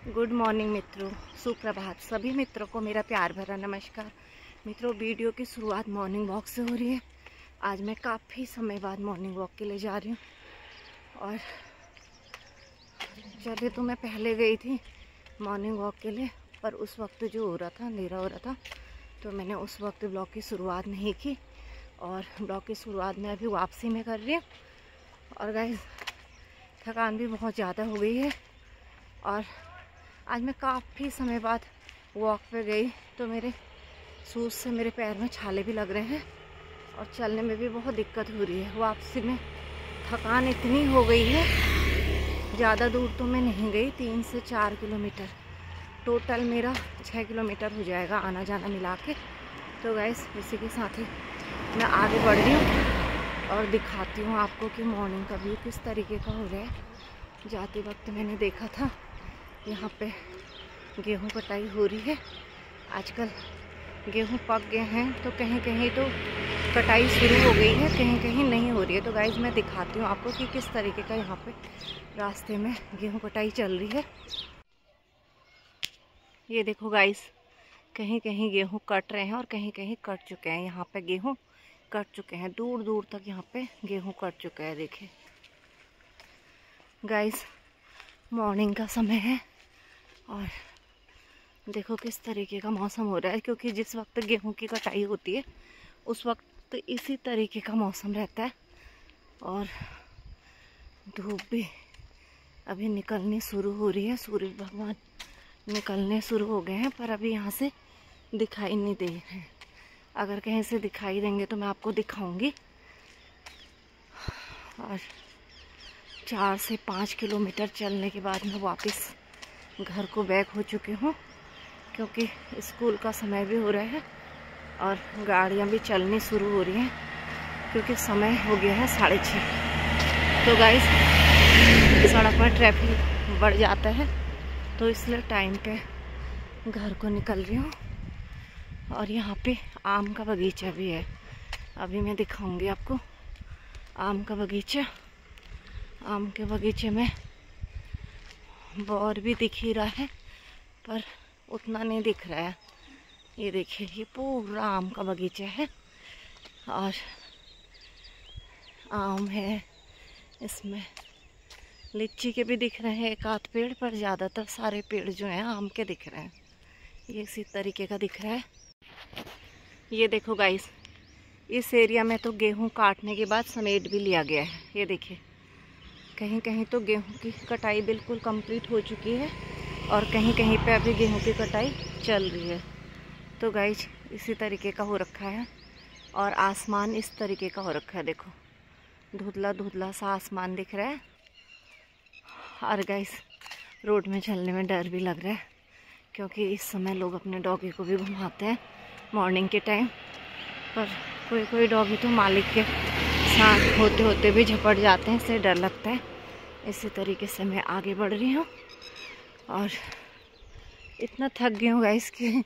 Good morning मित्रों, सुप्रभात। सभी मित्रों को मेरा प्यार भरा नमस्कार। मित्रों, वीडियो की शुरुआत मॉर्निंग वॉक से हो रही है। आज मैं काफ़ी समय बाद मॉर्निंग वॉक के लिए जा रही हूँ। और चले तो मैं पहले गई थी मॉर्निंग वॉक के लिए, पर उस वक्त जो हो रहा था, अंधेरा हो रहा था, तो मैंने उस वक्त ब्लॉग की शुरुआत नहीं की। और ब्लॉग की शुरुआत मैं अभी वापसी में कर रही हूँ। और गाइस, थकान भी बहुत ज़्यादा हो गई है। और आज मैं काफ़ी समय बाद वॉक पे गई तो मेरे शूज़ से मेरे पैर में छाले भी लग रहे हैं और चलने में भी बहुत दिक्कत हो रही है। वापसी में थकान इतनी हो गई है, ज़्यादा दूर तो मैं नहीं गई, 3 से 4 किलोमीटर टोटल मेरा 6 किलोमीटर हो जाएगा आना जाना मिला के। तो गाइस, इसी के साथ ही मैं आगे बढ़ रही हूँ और दिखाती हूँ आपको कि मॉर्निंग का व्यू किस तरीके का हो रहा है। जाते वक्त मैंने देखा था यहाँ पे गेहूँ कटाई हो रही है। आजकल गेहूँ पक गए हैं, तो कहीं कहीं तो कटाई शुरू हो गई है, कहीं कहीं नहीं हो रही है। तो गाइस, मैं दिखाती हूँ आपको कि किस तरीके का यहाँ पे रास्ते में गेहूँ कटाई चल रही है। ये देखो गाइस, कहीं कहीं गेहूँ कट रहे हैं और कहीं कहीं कट चुके हैं। यहाँ पे गेहूँ कट चुके हैं, दूर दूर तक यहाँ पे गेहूँ कट चुका है। देखिए गाइस, मॉर्निंग का समय है और देखो किस तरीके का मौसम हो रहा है, क्योंकि जिस वक्त गेहूं की कटाई होती है उस वक्त इसी तरीके का मौसम रहता है। और धूप भी अभी निकलनी शुरू हो रही है, सूरज भगवान निकलने शुरू हो गए हैं, पर अभी यहाँ से दिखाई नहीं दे रहे हैं। अगर कहीं से दिखाई देंगे तो मैं आपको दिखाऊंगी। और 4 से 5 किलोमीटर चलने के बाद मैं वापस घर को बैक हो चुकी हूँ, क्योंकि स्कूल का समय भी हो रहा है और गाड़ियाँ भी चलनी शुरू हो रही हैं, क्योंकि समय हो गया है 6:30। तो गाइस, सड़क पर ट्रैफिक बढ़ जाता है, तो इसलिए टाइम पे घर को निकल रही हूँ। और यहाँ पे आम का बगीचा भी है, अभी मैं दिखाऊंगी आपको आम का बगीचा। आम के बगीचे में बोर भी दिख ही रहा है, पर उतना नहीं दिख रहा है। ये देखिए, ये पूरा आम का बगीचा है और आम है, इसमें लीची के भी दिख रहे हैं एक आध पेड़, पर ज़्यादातर सारे पेड़ जो हैं आम के दिख रहे हैं। ये इसी तरीके का दिख रहा है। ये देखो गाइस, इस एरिया में तो गेहूं काटने के बाद समेट भी लिया गया है। ये देखिए, कहीं कहीं तो गेहूं की कटाई बिल्कुल कंप्लीट हो चुकी है और कहीं कहीं पे अभी गेहूं की कटाई चल रही है। तो गाइस, इसी तरीके का हो रखा है और आसमान इस तरीके का हो रखा है। देखो, धुंधला धुंधला सा आसमान दिख रहा है। और गाइस, रोड में चलने में डर भी लग रहा है, क्योंकि इस समय लोग अपने डॉगी को भी घुमाते हैं मॉर्निंग के टाइम, पर कोई कोई डॉगी तो मालिक के साथ होते होते भी झपट जाते हैं, इससे डर लगता है। इसी तरीके से मैं आगे बढ़ रही हूँ और इतना थक गई हूँ गाइस कि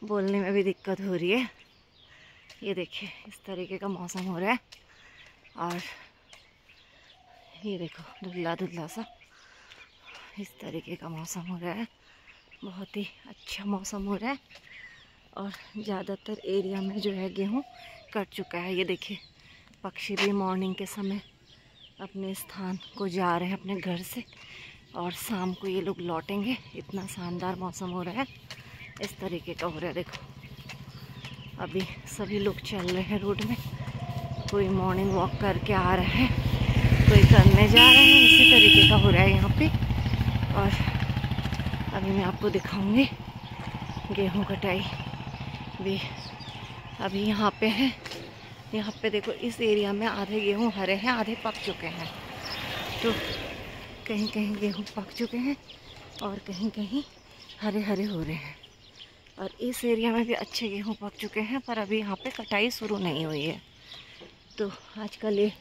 बोलने में भी दिक्कत हो रही है। ये देखिए, इस तरीके का मौसम हो रहा है और ये देखो, धुंधला धुंधला सा इस तरीके का मौसम हो रहा है। बहुत ही अच्छा मौसम हो रहा है और ज़्यादातर एरिया में जो है गेहूँ कट चुका है। ये देखिए, पक्षी भी मॉर्निंग के समय अपने स्थान को जा रहे हैं अपने घर से, और शाम को ये लोग लौटेंगे। इतना शानदार मौसम हो रहा है, इस तरीके का हो रहा है। देखो, अभी सभी लोग चल रहे हैं रोड में, कोई मॉर्निंग वॉक करके आ रहा है, कोई करने जा रहे हैं। इसी तरीके का हो रहा है यहाँ पे। और अभी मैं आपको दिखाऊंगी गेहूँ कटाई भी अभी यहाँ पे है। यहाँ पे देखो, इस एरिया में आधे गेहूँ हरे हैं, आधे पक चुके हैं। तो कहीं कहीं गेहूँ पक चुके हैं और कहीं कहीं हरे हरे हो रहे हैं। और इस एरिया में भी अच्छे गेहूँ पक चुके हैं, पर अभी यहाँ पे कटाई शुरू नहीं हुई है। तो आजकल ये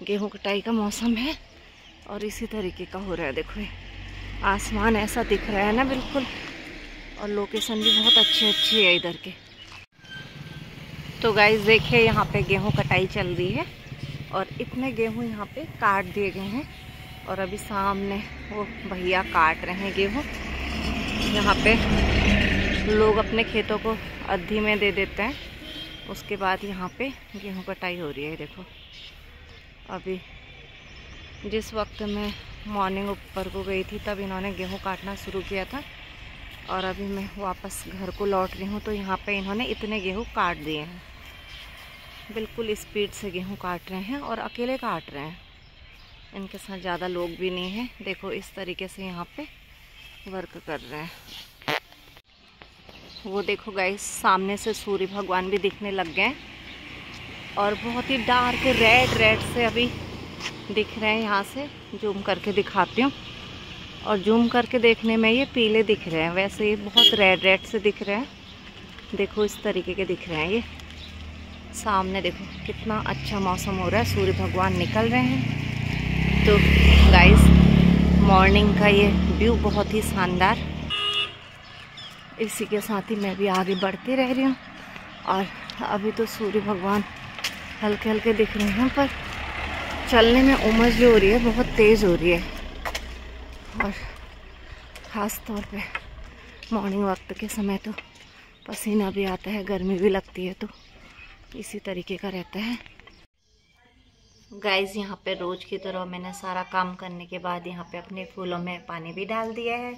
गेहूँ कटाई का मौसम है और इसी तरीके का हो रहा है। देखो, आसमान ऐसा दिख रहा है ना बिल्कुल, और लोकेशन भी बहुत अच्छी अच्छी है इधर के। तो गाइस देखिए, यहाँ पे गेहूँ कटाई चल रही है और इतने गेहूँ यहाँ पे काट दिए गए हैं और अभी सामने वो भैया काट रहे हैं गेहूँ। यहाँ पे लोग अपने खेतों को अद्धी में दे देते हैं, उसके बाद यहाँ पे गेहूँ कटाई हो रही है। देखो अभी जिस वक्त मैं मॉर्निंग ऊपर को गई थी तब इन्होंने गेहूँ काटना शुरू किया था, और अभी मैं वापस घर को लौट रही हूँ तो यहाँ पे इन्होंने इतने गेहूँ काट दिए हैं। बिल्कुल स्पीड से गेहूँ काट रहे हैं और अकेले काट रहे हैं, इनके साथ ज़्यादा लोग भी नहीं हैं। देखो इस तरीके से यहाँ पे वर्क कर रहे हैं। वो देखो गाइस, सामने से सूर्य भगवान भी दिखने लग गए और बहुत ही डार्क रेड से अभी दिख रहे हैं। यहाँ से जूम करके दिखाती हूँ, और जूम करके देखने में ये पीले दिख रहे हैं, वैसे ये बहुत रेड से दिख रहे हैं। देखो इस तरीके के दिख रहे हैं ये। सामने देखो कितना अच्छा मौसम हो रहा है, सूर्य भगवान निकल रहे हैं। तो गाइस, मॉर्निंग का ये व्यू बहुत ही शानदार। इसी के साथ ही मैं भी आगे बढ़ती रह रही हूँ, और अभी तो सूर्य भगवान हल्के हल्के दिख रहे हैं, पर चलने में उमस जो हो रही है बहुत तेज़ हो रही है, और ख़ास तौर पे मॉर्निंग वक्त के समय तो पसीना भी आता है, गर्मी भी लगती है, तो इसी तरीके का रहता है। गाइस, यहाँ पे रोज़ की तरह मैंने सारा काम करने के बाद यहाँ पे अपने फूलों में पानी भी डाल दिया है,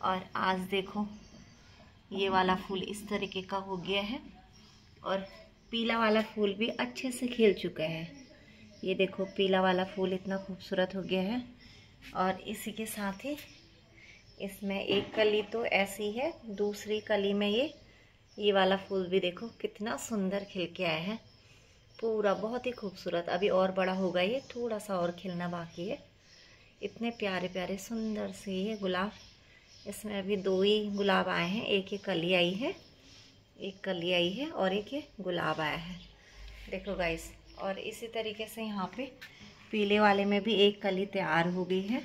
और आज देखो ये वाला फूल इस तरीके का हो गया है, और पीला वाला फूल भी अच्छे से खिल चुका है। ये देखो पीला वाला फूल इतना खूबसूरत हो गया है, और इसी के साथ ही इसमें एक कली तो ऐसी है, दूसरी कली में ये वाला फूल भी देखो कितना सुंदर खिल के आया है, पूरा बहुत ही खूबसूरत। अभी और बड़ा होगा, ये थोड़ा सा और खिलना बाकी है। इतने प्यारे प्यारे सुंदर से ये गुलाब, इसमें अभी 2 ही गुलाब आए हैं, एक ये कली आई है, और एक ये गुलाब आया है। देखो गाइस, और इसी तरीके से यहाँ पे पीले वाले में भी एक कली तैयार हो गई है,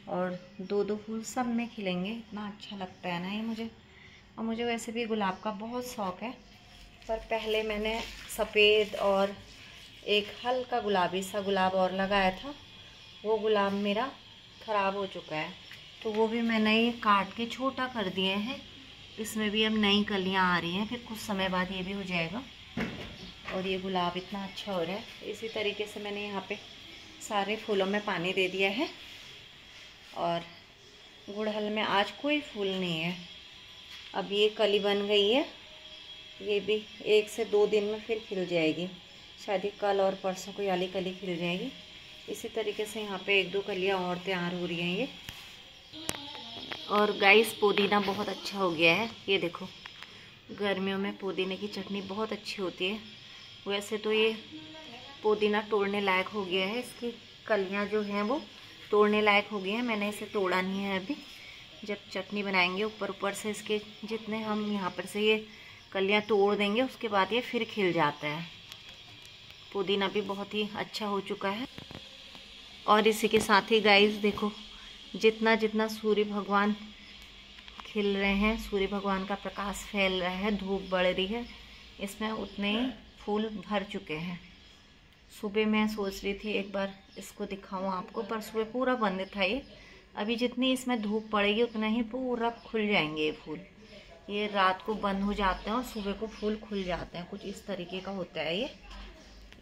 और 2 फूल सब में खिलेंगे। इतना अच्छा लगता है ना ये मुझे, और मुझे वैसे भी गुलाब का बहुत शौक़ है, पर पहले मैंने सफ़ेद और एक हल्का गुलाबी सा गुलाब और लगाया था, वो गुलाब मेरा ख़राब हो चुका है, तो वो भी मैंने ये काट के छोटा कर दिए हैं। इसमें भी अब नई कलियां आ रही हैं, फिर कुछ समय बाद ये भी हो जाएगा, और ये गुलाब इतना अच्छा हो रहा है। इसी तरीके से मैंने यहाँ पे सारे फूलों में पानी दे दिया है, और गुड़हल में आज कोई फूल नहीं है। अब ये कली बन गई है, ये भी 1 से 2 दिन में फिर खिल जाएगी, शायद कल और परसों को वाली कली खिल जाएगी। इसी तरीके से यहाँ पे 1-2 कलियाँ और तैयार हो रही हैं ये। और गाइस, पुदीना बहुत अच्छा हो गया है, ये देखो। गर्मियों में पुदीने की चटनी बहुत अच्छी होती है। वैसे तो ये पुदीना तोड़ने लायक हो गया है, इसकी कलियाँ जो हैं वो तोड़ने लायक हो गई हैं। मैंने इसे तोड़ा नहीं है अभी, जब चटनी बनाएंगे ऊपर से इसके जितने हम यहाँ पर से ये कलियाँ तोड़ देंगे, उसके बाद ये फिर खिल जाता है। पुदीना भी बहुत ही अच्छा हो चुका है। और इसी के साथ ही गाइस देखो, जितना जितना सूर्य भगवान खिल रहे हैं, सूर्य भगवान का प्रकाश फैल रहा है, धूप बढ़ रही है, इसमें उतने ही फूल भर चुके हैं। सुबह मैं सोच रही थी एक बार इसको दिखाऊं आपको, पर सुबह पूरा बंद था ये। अभी जितनी इसमें धूप पड़ेगी उतना ही पूरा खुल जाएंगे ये फूल। ये रात को बंद हो जाते हैं और सुबह को फूल खुल जाते हैं, कुछ इस तरीके का होता है ये।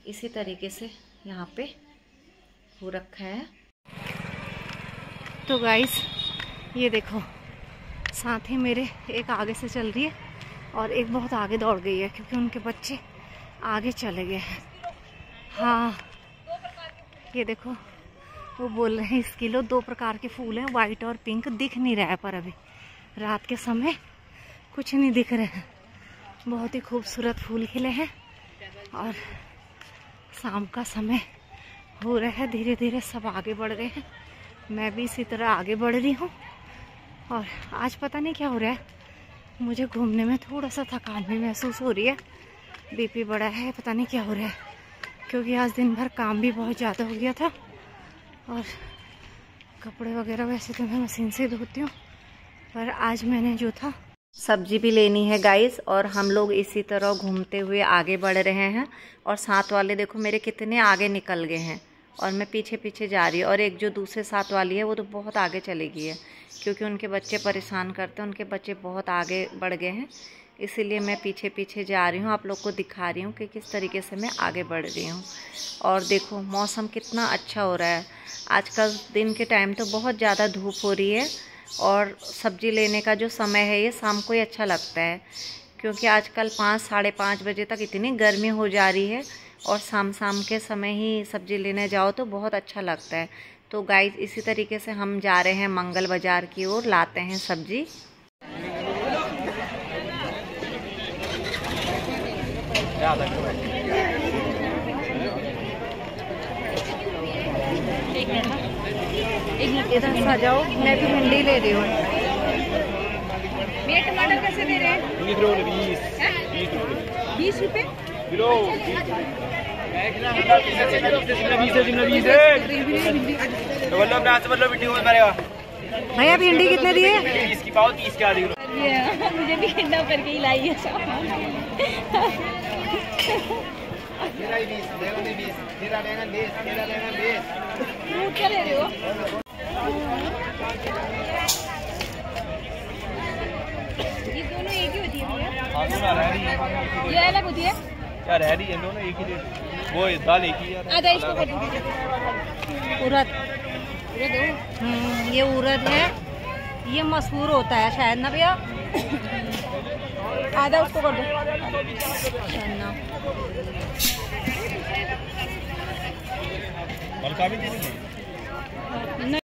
इसी तरीके से यहाँ पे हो रखा है। तो गाइस, ये देखो, साथ ही मेरे एक आगे से चल रही है और एक बहुत आगे दौड़ गई है, क्योंकि उनके बच्चे आगे चले गए हैं। हाँ, ये देखो, वो बोल रहे हैं इस किलो 2 प्रकार के फूल हैं, वाइट और पिंक। दिख नहीं रहा है, पर अभी रात के समय कुछ नहीं दिख रहे हैं। बहुत ही खूबसूरत फूल खिले हैं, और शाम का समय हो रहा है, धीरे धीरे सब आगे बढ़ रहे हैं। मैं भी इसी तरह आगे बढ़ रही हूँ। और आज पता नहीं क्या हो रहा है, मुझे घूमने में थोड़ा सा थकान भी महसूस हो रही है। बीपी बढ़ा है, पता नहीं क्या हो रहा है, क्योंकि आज दिन भर काम भी बहुत ज़्यादा हो गया था। और कपड़े वगैरह वैसे तो मैं मशीन से धोती हूँ, पर आज मैंने जो था, सब्जी भी लेनी है गाइस, और हम लोग इसी तरह घूमते हुए आगे बढ़ रहे हैं। और साथ वाले देखो मेरे कितने आगे निकल गए हैं, और मैं पीछे पीछे जा रही हूँ। और एक जो दूसरे साथ वाली है वो तो बहुत आगे चली गई है, क्योंकि उनके बच्चे परेशान करते हैं, उनके बच्चे बहुत आगे बढ़ गए हैं, इसीलिए मैं पीछे पीछे जा रही हूँ। आप लोग को दिखा रही हूँ कि किस तरीके से मैं आगे बढ़ रही हूँ। और देखो मौसम कितना अच्छा हो रहा है। आजकल दिन के टाइम तो बहुत ज़्यादा धूप हो रही है, और सब्ज़ी लेने का जो समय है ये शाम को ही अच्छा लगता है, क्योंकि आजकल 5 साढ़े 5 बजे तक इतनी गर्मी हो जा रही है, और शाम के समय ही सब्ज़ी लेने जाओ तो बहुत अच्छा लगता है। तो गाइस इसी तरीके से हम जा रहे हैं मंगल बाज़ार की ओर, लाते हैं सब्ज़ी। इधर से आ जाओ, मैं भी भिंडी ले रही हूँ। ये टमाटर कैसे दे रहे हैं? 20 रुपए किलो। भैया भिंडी कितने दिए? इसकी पाव 30 के आधी। मुझे भी कितना करके ही लाई है। क्या ले रहे हो? ये दोनों एक ही होती है भैया? ये अलग होती है क्या? रह रही है दोनों एक ही, वो दाल एक ही है। आधा इसको कर दीजिए। उड़द, ये उड़द है, ये मशहूर होता है शायद ना भैया। आधा उसको कर दो। चन्ना भी